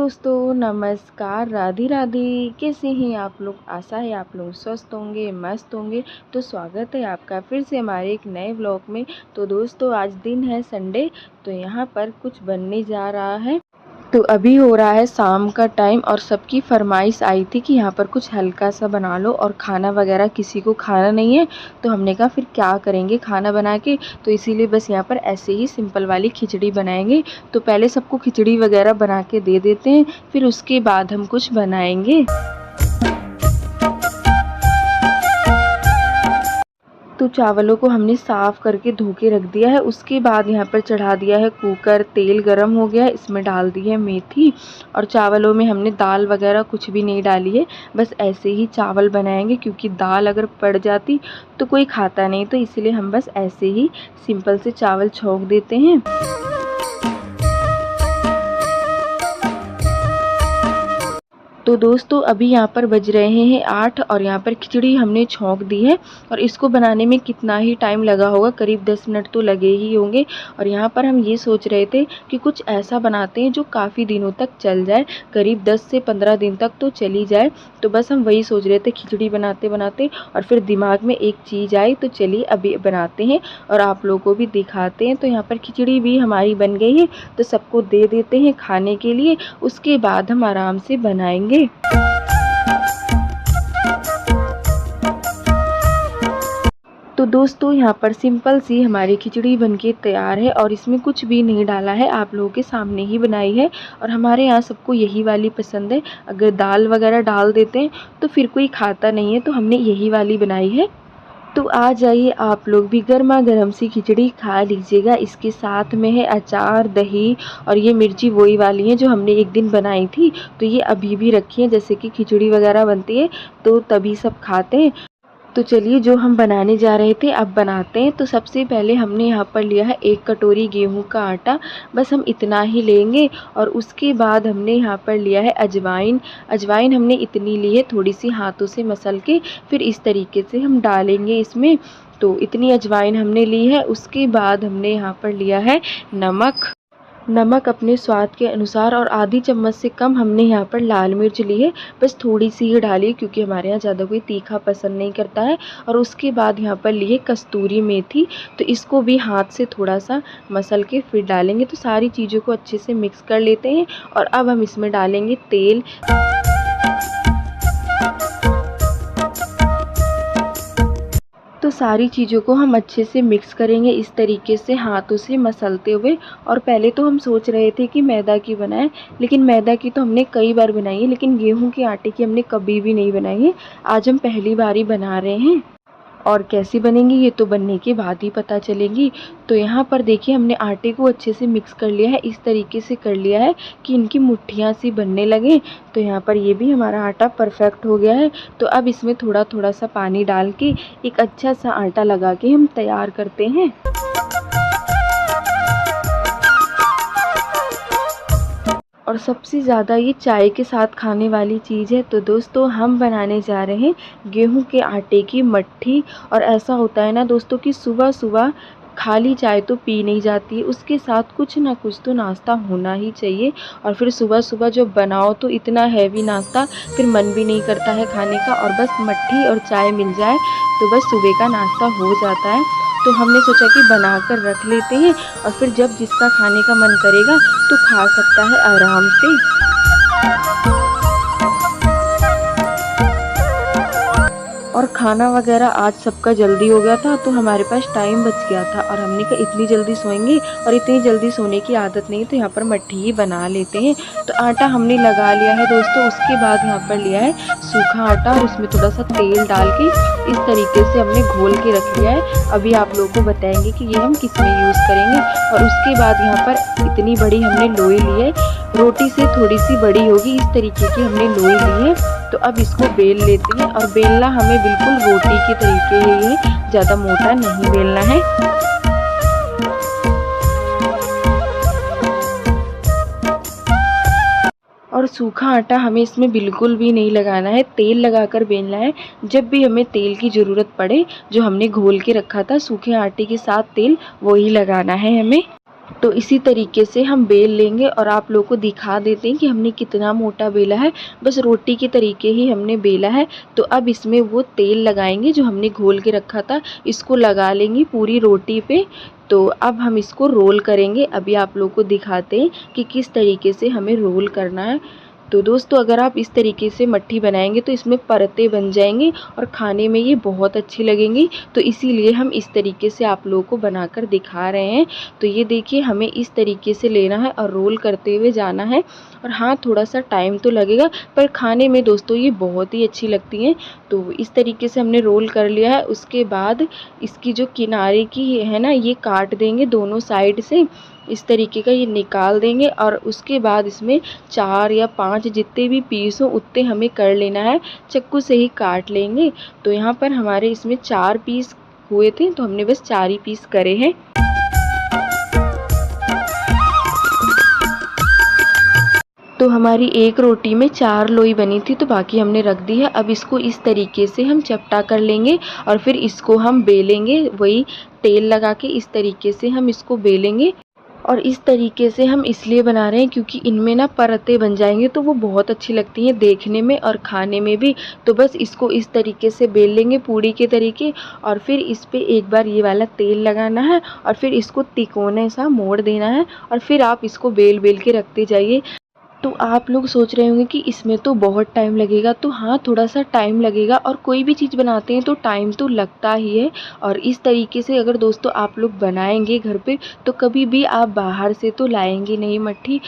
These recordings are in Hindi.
दोस्तों नमस्कार, राधे राधे। कैसे हैं आप लोग? आशा है आप लोग स्वस्थ होंगे, मस्त होंगे। तो स्वागत है आपका फिर से हमारे एक नए व्लॉग में। तो दोस्तों आज दिन है संडे, तो यहाँ पर कुछ बनने जा रहा है। तो अभी हो रहा है शाम का टाइम और सबकी फरमाइश आई थी कि यहाँ पर कुछ हल्का सा बना लो, और खाना वगैरह किसी को खाना नहीं है। तो हमने कहा फिर क्या करेंगे खाना बना के, तो इसीलिए बस यहाँ पर ऐसे ही सिंपल वाली खिचड़ी बनाएंगे। तो पहले सबको खिचड़ी वगैरह बना के दे देते हैं, फिर उसके बाद हम कुछ बनाएंगे। तो चावलों को हमने साफ़ करके धो के रख दिया है। उसके बाद यहाँ पर चढ़ा दिया है कुकर, तेल गरम हो गया है, इसमें डाल दी है मेथी। और चावलों में हमने दाल वगैरह कुछ भी नहीं डाली है, बस ऐसे ही चावल बनाएंगे, क्योंकि दाल अगर पड़ जाती तो कोई खाता नहीं। तो इसलिए हम बस ऐसे ही सिंपल से चावल छौंक देते हैं। तो दोस्तों अभी यहाँ पर बज रहे हैं 8 और यहाँ पर खिचड़ी हमने छौंक दी है। और इसको बनाने में कितना ही टाइम लगा होगा, करीब 10 मिनट तो लगे ही होंगे। और यहाँ पर हम ये सोच रहे थे कि कुछ ऐसा बनाते हैं जो काफ़ी दिनों तक चल जाए, करीब 10 से 15 दिन तक तो चली जाए। तो बस हम वही सोच रहे थे खिचड़ी बनाते बनाते, और फिर दिमाग में एक चीज़ आई, तो चलिए अभी बनाते हैं और आप लोगों को भी दिखाते हैं। तो यहाँ पर खिचड़ी भी हमारी बन गई है, तो सबको दे देते हैं खाने के लिए। उसके बाद हम आराम से बनाएंगे। तो दोस्तों यहाँ पर सिंपल सी हमारी खिचड़ी बनके तैयार है, और इसमें कुछ भी नहीं डाला है, आप लोगों के सामने ही बनाई है। और हमारे यहाँ सबको यही वाली पसंद है। अगर दाल वगैरह डाल देते हैं तो फिर कोई खाता नहीं है, तो हमने यही वाली बनाई है। तो आ जाइए आप लोग भी गर्मा गर्म सी खिचड़ी खा लीजिएगा। इसके साथ में है अचार, दही, और ये मिर्ची वही वाली है जो हमने एक दिन बनाई थी, तो ये अभी भी रखी है। जैसे कि खिचड़ी वगैरह बनती है तो तभी सब खाते हैं। तो चलिए जो हम बनाने जा रहे थे अब बनाते हैं। तो सबसे पहले हमने यहाँ पर लिया है 1 कटोरी गेहूं का आटा, बस हम इतना ही लेंगे। और उसके बाद हमने यहाँ पर लिया है अजवाइन। अजवाइन हमने इतनी ली है, थोड़ी सी हाथों से मसल के फिर इस तरीके से हम डालेंगे इसमें। तो इतनी अजवाइन हमने ली है। उसके बाद हमने यहाँ पर लिया है नमक। नमक अपने स्वाद के अनुसार, और आधी चम्मच से कम हमने यहाँ पर लाल मिर्च ली है, बस थोड़ी सी ही डाली, क्योंकि हमारे यहाँ ज़्यादा कोई तीखा पसंद नहीं करता है। और उसके बाद यहाँ पर ली है कस्तूरी मेथी, तो इसको भी हाथ से थोड़ा सा मसल के फिर डालेंगे। तो सारी चीज़ों को अच्छे से मिक्स कर लेते हैं। और अब हम इसमें डालेंगे तेल। तो सारी चीज़ों को हम अच्छे से मिक्स करेंगे इस तरीके से हाथों से मसलते हुए। और पहले तो हम सोच रहे थे कि मैदा की बनाएं, लेकिन मैदा की तो हमने कई बार बनाई है, लेकिन गेहूं के आटे की हमने कभी भी नहीं बनाई है। आज हम पहली बार ही बना रहे हैं, और कैसी बनेंगी ये तो बनने के बाद ही पता चलेगी। तो यहाँ पर देखिए हमने आटे को अच्छे से मिक्स कर लिया है, इस तरीके से कर लिया है कि इनकी मुट्ठियाँ सी बनने लगे। तो यहाँ पर ये भी हमारा आटा परफेक्ट हो गया है। तो अब इसमें थोड़ा थोड़ा सा पानी डाल के एक अच्छा सा आटा लगा के हम तैयार करते हैं। और सबसे ज़्यादा ये चाय के साथ खाने वाली चीज़ है। तो दोस्तों हम बनाने जा रहे हैं गेहूं के आटे की मट्ठी। और ऐसा होता है ना दोस्तों कि सुबह सुबह खाली चाय तो पी नहीं जाती, उसके साथ कुछ ना कुछ तो नाश्ता होना ही चाहिए। और फिर सुबह सुबह जब बनाओ तो इतना हैवी नाश्ता फिर मन भी नहीं करता है खाने का, और बस मट्ठी और चाय मिल जाए तो बस सुबह का नाश्ता हो जाता है। तो हमने सोचा कि बना कर रख लेते हैं, और फिर जब जिसका खाने का मन करेगा तो खा सकता है आराम से। और खाना वगैरह आज सबका जल्दी हो गया था, तो हमारे पास टाइम बच गया था। और हमने कहा इतनी जल्दी सोएंगे, और इतनी जल्दी सोने की आदत नहीं, तो यहाँ पर मट्ठी ही बना लेते हैं। तो आटा हमने लगा लिया है दोस्तों। उसके बाद यहाँ पर लिया है सूखा आटा, और उसमें थोड़ा सा तेल डाल के इस तरीके से हमने घोल के रख लिया है। अभी आप लोगों को बताएंगे कि ये हम किस में यूज़ करेंगे। और उसके बाद यहाँ पर इतनी बड़ी हमने लोई ली है, रोटी से थोड़ी सी बड़ी होगी, इस तरीके की हमने लोई ली है। तो अब इसको बेल लेते हैं, और बेलना हमें बिल्कुल रोटी के तरीके ही है, ज़्यादा मोटा नहीं बेलना है। और सूखा आटा हमें इसमें बिल्कुल भी नहीं लगाना है, तेल लगाकर बेलना है। जब भी हमें तेल की ज़रूरत पड़े, जो हमने घोल के रखा था सूखे आटे के साथ तेल, वो ही लगाना है हमें। तो इसी तरीके से हम बेल लेंगे और आप लोगों को दिखा देते हैं कि हमने कितना मोटा बेला है। बस रोटी के तरीके ही हमने बेला है। तो अब इसमें वो तेल लगाएंगे जो हमने घोल के रखा था, इसको लगा लेंगे पूरी रोटी पे। तो अब हम इसको रोल करेंगे। अभी आप लोगों को दिखाते हैं कि किस तरीके से हमें रोल करना है। तो दोस्तों, अगर आप इस तरीके से मट्ठी बनाएंगे तो इसमें परतें बन जाएंगी और खाने में ये बहुत अच्छी लगेंगी। तो इसीलिए हम इस तरीके से आप लोगों को बनाकर दिखा रहे हैं। तो ये देखिए, हमें इस तरीके से लेना है और रोल करते हुए जाना है। और हाँ, थोड़ा सा टाइम तो लगेगा, पर खाने में दोस्तों ये बहुत ही अच्छी लगती हैं। तो इस तरीके से हमने रोल कर लिया है। उसके बाद इसकी जो किनारे की है ना, ये काट देंगे दोनों साइड से। इस तरीके का ये निकाल देंगे और उसके बाद इसमें 4 या 5 जितने भी पीस हो उतने हमें कर लेना है। चाकू से ही काट लेंगे। तो यहाँ पर हमारे इसमें 4 पीस हुए थे, तो हमने बस 4 ही पीस करे हैं। तो हमारी एक रोटी में 4 लोई बनी थी, तो बाकी हमने रख दी है। अब इसको इस तरीके से हम चपटा कर लेंगे और फिर इसको हम बेलेंगे। वही तेल लगा के इस तरीके से हम इसको बेलेंगे। और इस तरीके से हम इसलिए बना रहे हैं क्योंकि इनमें ना परतें बन जाएंगे, तो वो बहुत अच्छी लगती हैं देखने में और खाने में भी। तो बस इसको इस तरीके से बेल लेंगे पूड़ी के तरीके, और फिर इस पे एक बार ये वाला तेल लगाना है और फिर इसको तिकोने सा मोड़ देना है। और फिर आप इसको बेल बेल के रखते जाइए। तो आप लोग सोच रहे होंगे कि इसमें तो बहुत टाइम लगेगा। तो हाँ, थोड़ा सा टाइम लगेगा, और कोई भी चीज़ बनाते हैं तो टाइम तो लगता ही है। और इस तरीके से अगर दोस्तों आप लोग बनाएंगे घर पे, तो कभी भी आप बाहर से तो लाएंगे नहीं मट्ठी।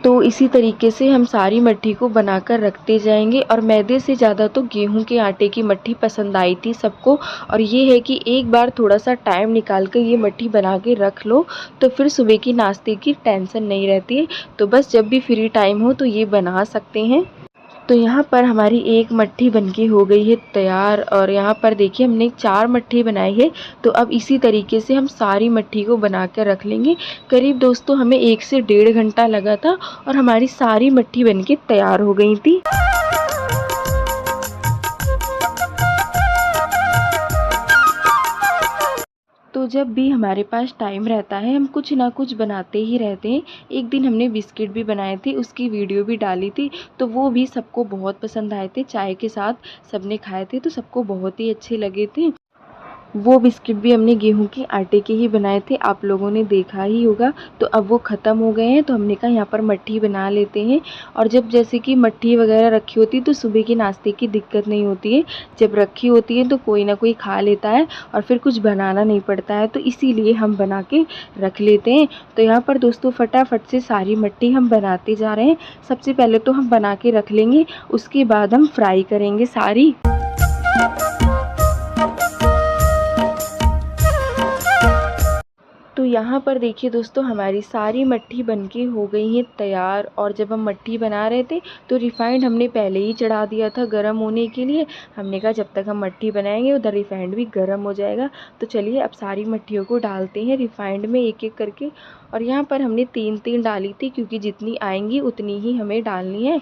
तो इसी तरीके से हम सारी मट्ठी को बनाकर रखते जाएंगे। और मैदे से ज़्यादा तो गेहूं के आटे की मट्ठी पसंद आई थी सबको। और ये है कि एक बार थोड़ा सा टाइम निकाल कर ये मट्ठी बना के रख लो, तो फिर सुबह की नाश्ते की टेंशन नहीं रहती है। तो बस जब भी फ्री टाइम हो तो ये बना सकते हैं। तो यहाँ पर हमारी एक मट्ठी बनके हो गई है तैयार। और यहाँ पर देखिए, हमने 4 मट्ठी बनाई है। तो अब इसी तरीके से हम सारी मट्ठी को बना कर रख लेंगे। करीब दोस्तों हमें 1 से 1.5 घंटा लगा था और हमारी सारी मट्ठी बनके तैयार हो गई थी। तो जब भी हमारे पास टाइम रहता है, हम कुछ ना कुछ बनाते ही रहते हैं। एक दिन हमने बिस्किट भी बनाए थे, उसकी वीडियो भी डाली थी। तो वो भी सबको बहुत पसंद आए थे, चाय के साथ सबने खाए थे, तो सबको बहुत ही अच्छे लगे थे। वो बिस्किट भी हमने गेहूं के आटे के ही बनाए थे, आप लोगों ने देखा ही होगा। तो अब वो ख़त्म हो गए हैं, तो हमने कहा यहाँ पर मट्ठी बना लेते हैं। और जब जैसे कि मट्ठी वगैरह रखी होती है तो सुबह के नाश्ते की दिक्कत नहीं होती है। जब रखी होती है तो कोई ना कोई खा लेता है और फिर कुछ बनाना नहीं पड़ता है। तो इसीलिए हम बना के रख लेते हैं। तो यहाँ पर दोस्तों फटाफट से सारी मट्ठी हम बनाते जा रहे हैं। सबसे पहले तो हम बना के रख लेंगे, उसके बाद हम फ्राई करेंगे सारी। तो यहाँ पर देखिए दोस्तों, हमारी सारी मट्ठी बनके हो गई है तैयार। और जब हम मट्ठी बना रहे थे तो रिफाइंड हमने पहले ही चढ़ा दिया था गर्म होने के लिए। हमने कहा जब तक हम मट्ठी बनाएंगे उधर रिफाइंड भी गर्म हो जाएगा। तो चलिए अब सारी मट्ठियों को डालते हैं रिफाइंड में एक एक करके। और यहाँ पर हमने 3-3 डाली थी, क्योंकि जितनी आएंगी उतनी ही हमें डालनी है।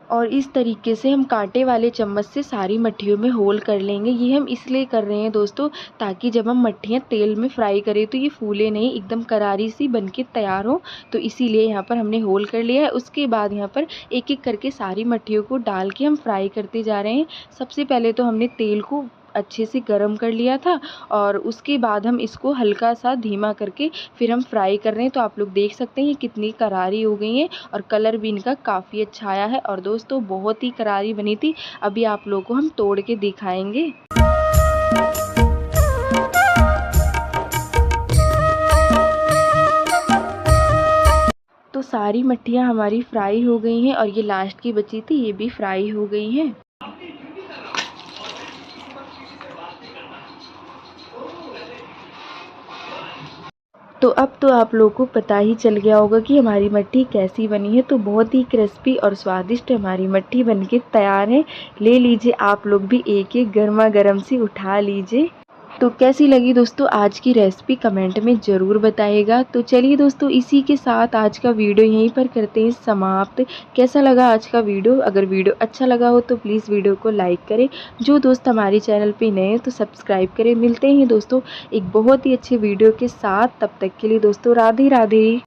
और इस तरीके से हम कांटे वाले चम्मच से सारी मट्ठियों में होल कर लेंगे। ये हम इसलिए कर रहे हैं दोस्तों, ताकि जब हम मट्ठियाँ तेल में फ्राई करें तो ये फूले नहीं, एकदम करारी सी बनके तैयार हो। तो इसीलिए यहाँ पर हमने होल कर लिया है। उसके बाद यहाँ पर एक एक करके सारी मट्ठियों को डाल के हम फ्राई करते जा रहे हैं। सबसे पहले तो हमने तेल को अच्छे से गरम कर लिया था, और उसके बाद हम इसको हल्का सा धीमा करके फिर हम फ्राई कर रहे हैं। तो आप लोग देख सकते हैं ये कितनी करारी हो गई हैं, और कलर भी इनका काफ़ी अच्छा आया है। और दोस्तों बहुत ही करारी बनी थी। अभी आप लोगों को हम तोड़ के दिखाएंगे। तो सारी मट्ठियाँ हमारी फ्राई हो गई हैं, और ये लास्ट की बची थी, ये भी फ्राई हो गई हैं। तो अब तो आप लोगों को पता ही चल गया होगा कि हमारी मट्ठी कैसी बनी है। तो बहुत ही क्रिस्पी और स्वादिष्ट हमारी मट्ठी बनके तैयार है। ले लीजिए आप लोग भी एक एक गर्मा गर्म सी उठा लीजिए। तो कैसी लगी दोस्तों आज की रेसिपी कमेंट में ज़रूर बताइएगा। तो चलिए दोस्तों इसी के साथ आज का वीडियो यहीं पर करते हैं समाप्त। कैसा लगा आज का वीडियो? अगर वीडियो अच्छा लगा हो तो प्लीज़ वीडियो को लाइक करें। जो दोस्त हमारे चैनल पे नए हैं तो सब्सक्राइब करें। मिलते हैं दोस्तों एक बहुत ही अच्छे वीडियो के साथ। तब तक के लिए दोस्तों राधे राधे।